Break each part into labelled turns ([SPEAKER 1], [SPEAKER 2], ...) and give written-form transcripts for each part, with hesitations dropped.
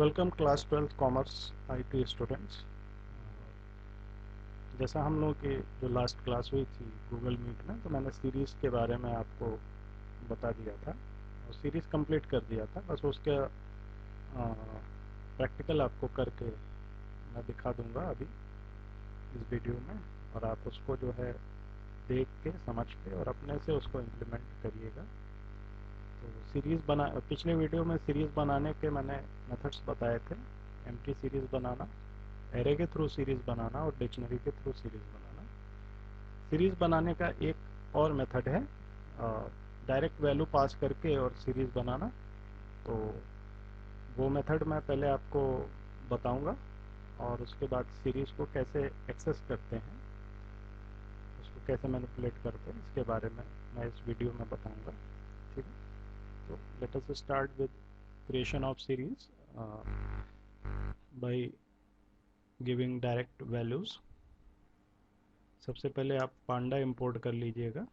[SPEAKER 1] Welcome class 12th commerce IT students. जैसा हम लोगों की जो लास्ट क्लास हुई थी गूगल मीट में, तो मैंने सीरीज़ के बारे में आपको बता दिया था और सीरीज़ कंप्लीट कर दिया था। बस उसका प्रैक्टिकल आपको करके मैं दिखा दूंगा अभी इस वीडियो में, और आप उसको जो है देख के समझ के और अपने से उसको इम्प्लीमेंट करिएगा। तो सीरीज़ बना पिछले वीडियो में सीरीज़ बनाने के मैंने मेथड्स बताए थे। एम्प्टी सीरीज़ बनाना, एरे के थ्रू सीरीज़ बनाना और डिक्शनरी के थ्रू सीरीज़ बनाना। सीरीज़ बनाने का एक और मेथड है डायरेक्ट वैल्यू पास करके और सीरीज़ बनाना। तो वो मेथड मैं पहले आपको बताऊंगा और उसके बाद सीरीज़ को कैसे एक्सेस करते हैं, उसको कैसे मैनिपुलेट करते हैं, इसके बारे में मैं इस वीडियो में बताऊंगा। ठीक है, तो let us start with creation of series by giving direct values. सबसे पहले आप पांडा इंपोर्ट कर लीजिएगा।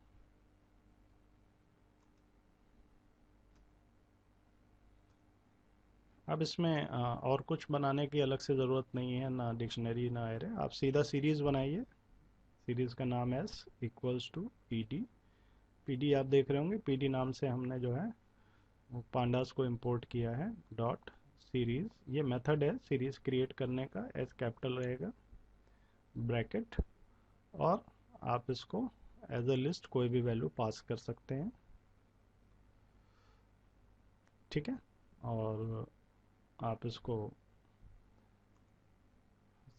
[SPEAKER 1] अब इसमें और कुछ बनाने की अलग से ज़रूरत नहीं है, ना डिक्शनरी ना एरे। आप सीधा सीरीज़ बनाइए। सीरीज़ का नाम S equals to PD. PD आप देख रहे होंगे, पीडी नाम से हमने जो है वो पांडास को इंपोर्ट किया है। डॉट सीरीज़, ये मेथड है सीरीज़ क्रिएट करने का। एस कैपिटल रहेगा, ब्रैकेट, और आप इसको एज अ लिस्ट कोई भी वैल्यू पास कर सकते हैं। ठीक है, और आप इसको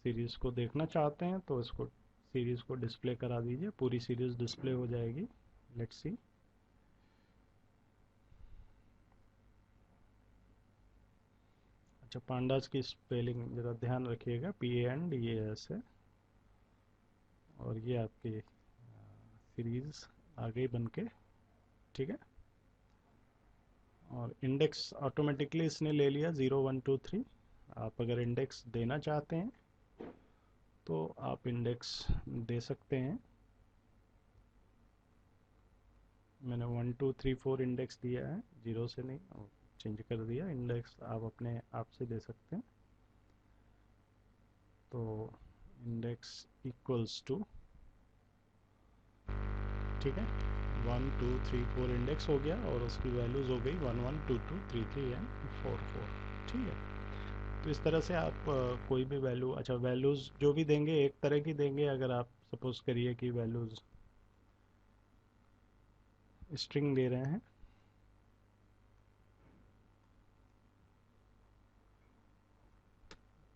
[SPEAKER 1] सीरीज़ को देखना चाहते हैं तो इसको सीरीज़ को डिस्प्ले करा दीजिए, पूरी सीरीज़ डिस्प्ले हो जाएगी। Let's see. अच्छा, पांडास की स्पेलिंग ज़रा ध्यान रखिएगा, PANDAS है। और ये आपकी सीरीज़ आ गई बन के। ठीक है, और इंडेक्स ऑटोमेटिकली इसने ले लिया 0 1 2 3। आप अगर इंडेक्स देना चाहते हैं तो आप इंडेक्स दे सकते हैं। मैंने 1 2 3 4 इंडेक्स दिया है, 0 से नहीं, चेंज कर दिया। इंडेक्स आप अपने आप से दे सकते हैं। तो इंडेक्स इक्वल्स टू, ठीक है, 1 2 3 4 इंडेक्स हो गया और उसकी वैल्यूज़ हो गई 1 1 2 2 3 3 एंड 4 4। ठीक है, तो इस तरह से आप कोई भी वैल्यू, अच्छा वैल्यूज़ जो भी देंगे एक तरह की देंगे। अगर आप सपोज करिए कि वैल्यूज़ स्ट्रिंग दे रहे हैं,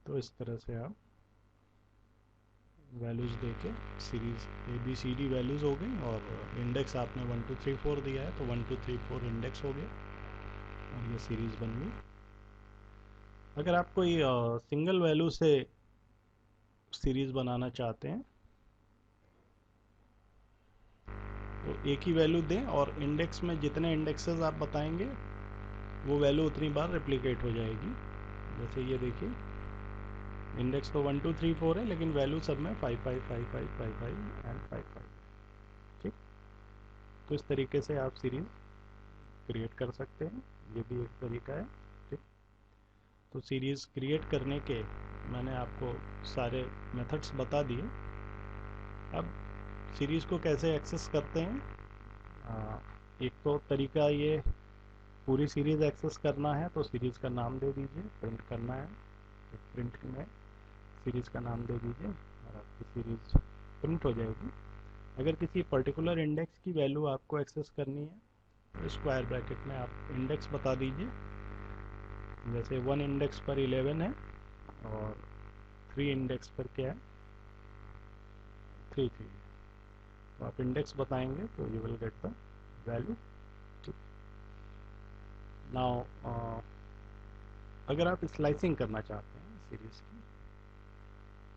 [SPEAKER 1] तो इस तरह से आप वैल्यूज़ दे के सीरीज़ ABCD वैल्यूज़ हो गई, और इंडेक्स आपने 1 2 3 4 दिया है तो 1 2 3 4 इंडेक्स हो गया और ये सीरीज़ बन गई। अगर आप कोई सिंगल वैल्यू से सीरीज़ बनाना चाहते हैं तो एक ही वैल्यू दें और इंडेक्स में जितने इंडेक्सेस आप बताएंगे वो वैल्यू उतनी बार रेप्लिकेट हो जाएगी। जैसे ये देखिए, इंडेक्स तो 1 2 3 4 है लेकिन वैल्यू सब में 5 5 5 5 5 5 एंड 5 5। ठीक, तो इस तरीके से आप सीरीज़ क्रिएट कर सकते हैं, ये भी एक तरीका है। ठीक, तो सीरीज़ क्रिएट करने के मैंने आपको सारे मेथड्स बता दिए। अब सीरीज़ को कैसे एक्सेस करते हैं, एक तो तरीका ये, पूरी सीरीज़ एक्सेस करना है तो सीरीज़ का नाम दे दीजिए, प्रिंट करना है, प्रिंट में सीरीज़ का नाम दे दीजिए और आपकी सीरीज़ प्रिंट हो जाएगी। अगर किसी पर्टिकुलर इंडेक्स की वैल्यू आपको एक्सेस करनी है तो स्क्वायर ब्रैकेट में आप इंडेक्स बता दीजिए। जैसे 1 इंडेक्स पर 11 है और 3 इंडेक्स पर क्या है, 3 3। तो आप इंडेक्स बताएंगे तो you will get the value. Now अगर आप स्लाइसिंग करना चाहते हैं सीरीज़ की,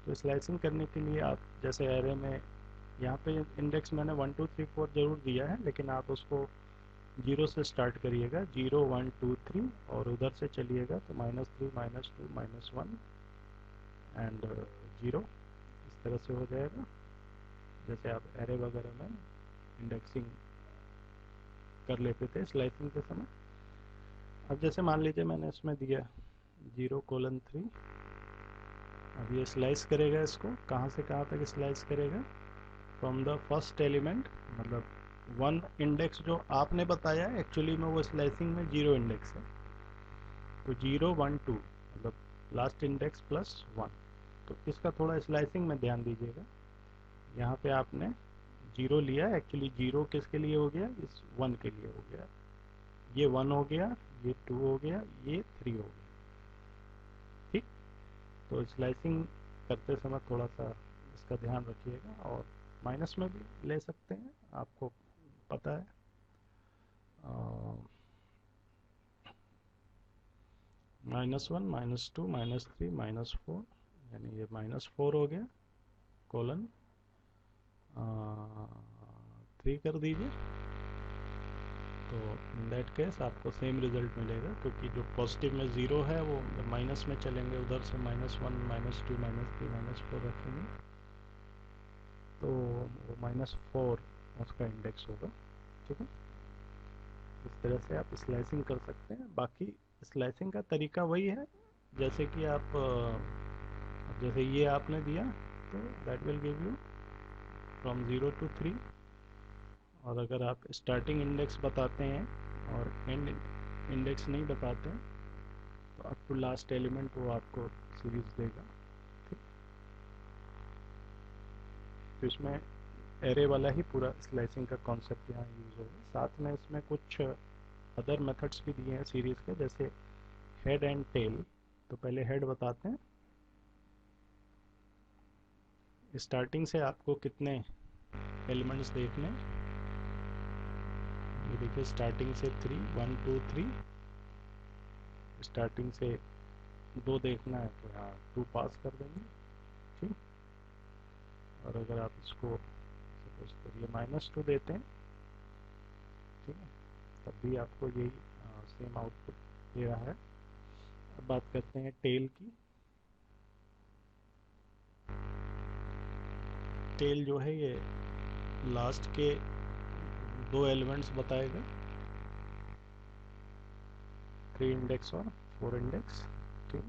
[SPEAKER 1] तो स्लाइसिंग करने के लिए आप जैसे एरे में यहाँ पे इंडेक्स मैंने 1 2 3 4 जरूर दिया है, लेकिन आप उसको 0 से स्टार्ट करिएगा, 0 1 2 3, और उधर से चलिएगा तो -3 -2 -1 एंड 0। इस तरह से हो जाएगा जैसे आप एरे वगैरह में इंडेक्सिंग कर लेते थे स्लाइसिंग के समय। अब जैसे मान लीजिए मैंने इसमें दिया 0:3। अब ये स्लाइस करेगा इसको, कहाँ से कहाँ तक स्लाइस करेगा, फ्रॉम द फर्स्ट एलिमेंट, मतलब 1 इंडेक्स जो आपने बताया एक्चुअली में वो स्लाइसिंग में 0 इंडेक्स है, तो 0 1 2 मतलब लास्ट इंडेक्स प्लस 1। तो इसका थोड़ा स्लाइसिंग में ध्यान दीजिएगा। यहाँ पे आपने 0 लिया, एक्चुअली 0 किसके लिए हो गया, इस 1 के लिए हो गया, ये 1 हो गया, ये 2 हो गया, ये 3 हो गया। ठीक, तो स्लाइसिंग करते समय थोड़ा सा इसका ध्यान रखिएगा, और माइनस में भी ले सकते हैं, आपको पता है। -1 -2 -3 -4, यानी ये -4 हो गया, कोलन 3 कर दीजिए। तो इन दैट केस आपको सेम रिजल्ट मिलेगा, क्योंकि जो पॉजिटिव में 0 है वो माइनस में चलेंगे, उधर से -1 -2 -3 -4 रखेंगे, तो वो -4 उसका इंडेक्स होगा। ठीक है, इस तरह से आप स्लाइसिंग कर सकते हैं। बाकी स्लाइसिंग का तरीका वही है, जैसे कि आप जैसे ये आपने दिया, तो that will give you from 0 to 3, और अगर आप स्टार्टिंग इंडेक्स बताते हैं और एंड इंडेक्स नहीं बताते हैं, तो अप टू लास्ट एलिमेंट वो आपको सीरीज देगा। ठीक, तो इसमें एरे वाला ही पूरा स्लाइसिंग का कॉन्सेप्ट यहाँ यूज़ होगा। साथ में इसमें कुछ अदर मेथड्स भी दिए हैं सीरीज के, जैसे हेड एंड टेल। तो पहले हेड बताते हैं। स्टार्टिंग से आपको कितने एलिमेंट्स देखने, ये देखिए स्टार्टिंग से 3 1 2 3, स्टार्टिंग से 2 देखना है तो यहाँ 2 पास कर देंगे। ठीक, और अगर आप इसको सपोज करिए -2 देते हैं, ठीक है, तब भी आपको यही सेम आउटपुट दे रहा है। अब बात करते हैं टेल की। टेल जो है ये लास्ट के 2 एलिमेंट्स बताएगा, 3 इंडेक्स और 4 इंडेक्स। ठीक,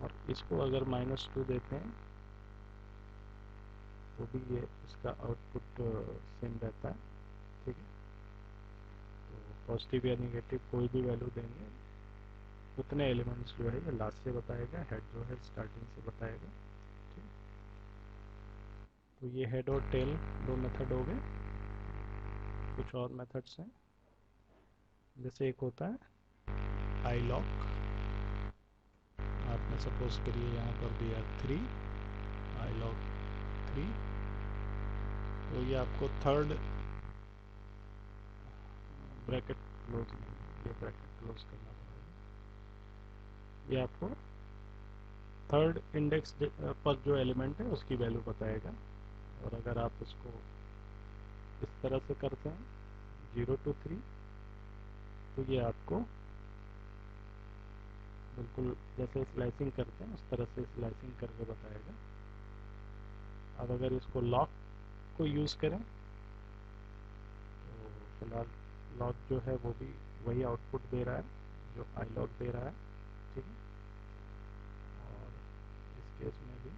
[SPEAKER 1] और इसको अगर -2 देते हैं तो भी ये इसका आउटपुट सेम रहता है। ठीक है, तो पॉजिटिव या निगेटिव कोई भी वैल्यू देंगे, उतने एलिमेंट्स जो है ये लास्ट से बताएगा, हेड जो है स्टार्टिंग से बताएगा। ठीक, तो ये हेड और टेल 2 मेथड हो गए। कुछ और मेथड्स हैं, जैसे एक होता है आई लॉक। आपने सपोज करिए यहाँ पर दिया 3, आई लॉक 3, तो ये आपको थर्ड ब्रैकेट क्लोज नहीं, ये ब्रैकेट क्लोज करना पड़ेगा। ये आपको थर्ड इंडेक्स पर जो एलिमेंट है उसकी वैल्यू बताएगा। और अगर आप इसको इस तरह से करते हैं 0 to 3, तो ये आपको बिल्कुल जैसे स्लाइसिंग करते हैं उस तरह से स्लाइसिंग करके बताएगा। अब अगर इसको लॉक को यूज़ करें तो फिलहाल लॉक जो है वो भी वही आउटपुट दे रहा है जो आई लॉक दे रहा है। ठीक है, और इस केस में भी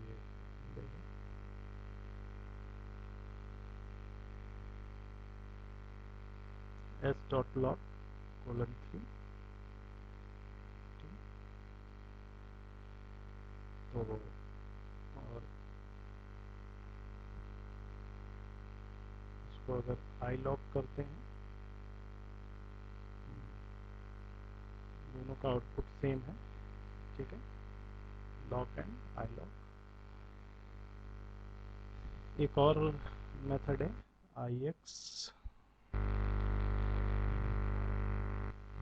[SPEAKER 1] ये देगा s.log:3। तो और इसको अगर आई लॉक करते हैं, दोनों का आउटपुट सेम है। ठीक है, लॉक एंड आई लॉक। एक और मेथड है IX,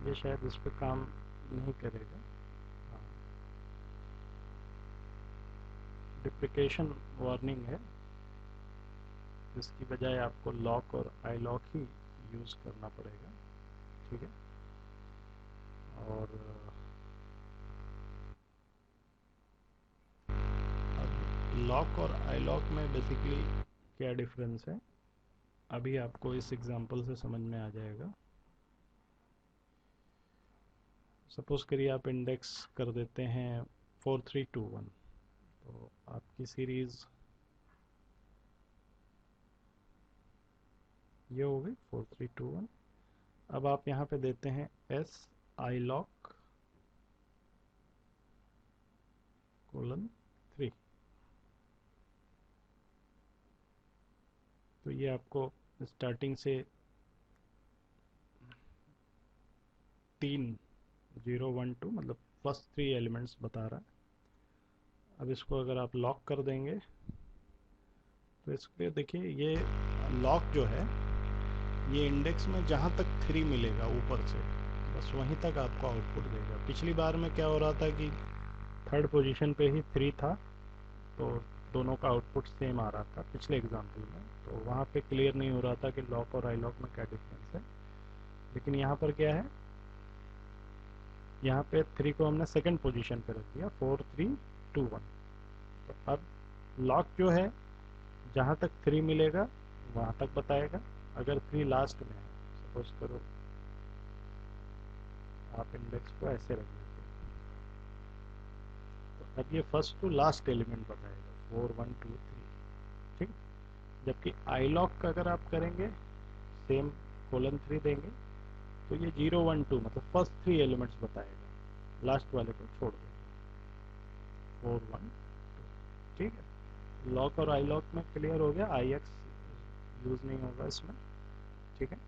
[SPEAKER 1] ये शायद इस पर काम नहीं करेगा। हाँ, डिप्रिकेशन वार्निंग है, इसकी बजाय आपको लॉक और आई लॉक ही यूज़ करना पड़ेगा। ठीक है, और लॉक और आई लॉक में बेसिकली क्या डिफरेंस है अभी आपको इस एग्जांपल से समझ में आ जाएगा। सपोज करिए आप इंडेक्स कर देते हैं 4321, तो आपकी सीरीज़ ये हो गई 4321। अब आप यहाँ पे देते हैं एस आई लॉक :3। तो ये आपको स्टार्टिंग से 3 0 1 2 मतलब फर्स्ट 3 एलिमेंट्स बता रहा है। अब इसको अगर आप लॉक कर देंगे तो इसके देखिए ये लॉक जो है ये इंडेक्स में जहाँ तक 3 मिलेगा ऊपर से बस वहीं तक आपको आउटपुट देगा। पिछली बार में क्या हो रहा था कि थर्ड पोजीशन पे ही 3 था तो दोनों का आउटपुट सेम आ रहा था पिछले एग्जाम्पल में, तो वहाँ पे क्लियर नहीं हो रहा था कि लॉक और आई लॉक में क्या डिफरेंस है। लेकिन यहाँ पर क्या है, यहाँ पे 3 को हमने सेकंड पोजीशन पे रख दिया 4 3 2 1। तो अब लॉक जो है जहाँ तक 3 मिलेगा वहाँ तक बताएगा। अगर 3 लास्ट में है, सपोज करो आप इंडेक्स को ऐसे रख लेते हैं, तो अब ये फर्स्ट टू लास्ट एलिमेंट बताएगा 4 1 2 3, ठीक। जबकि आई लॉक का अगर आप करेंगे सेम :3 देंगे तो ये 0 1 2 मतलब फर्स्ट 3 एलिमेंट्स बताएगा, लास्ट वाले को छोड़ देगा 4 1 2, ठीक है। लॉक और आई लॉक में क्लियर हो गया, आई एक्स यूज़ नहीं होगा इसमें, ठीक है।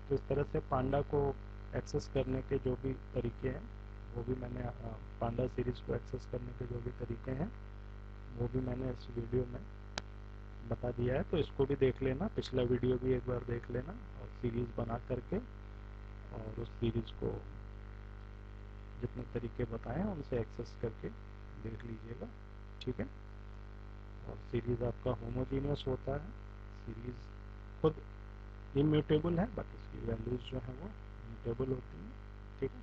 [SPEAKER 1] तो इस तरह से पांडा को एक्सेस करने के जो भी तरीके हैं वो भी मैंने पांडा सीरीज़ को एक्सेस करने के जो भी तरीके हैं वो भी मैंने इस वीडियो में बता दिया है। तो इसको भी देख लेना, पिछला वीडियो भी एक बार देख लेना और सीरीज़ बना करके और उस सीरीज़ को जितने तरीके बताए हैं उनसे एक्सेस करके देख लीजिएगा, ठीक है। और सीरीज़ आपका होमोजीनियस होता है, सीरीज़ खुद इम्यूटेबल है बट इसकी वैल्यूज़ जो हैं वो म्यूटेबल होती हैं, ठीक है।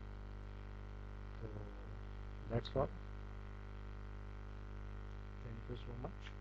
[SPEAKER 1] तो that's all, thank you so much.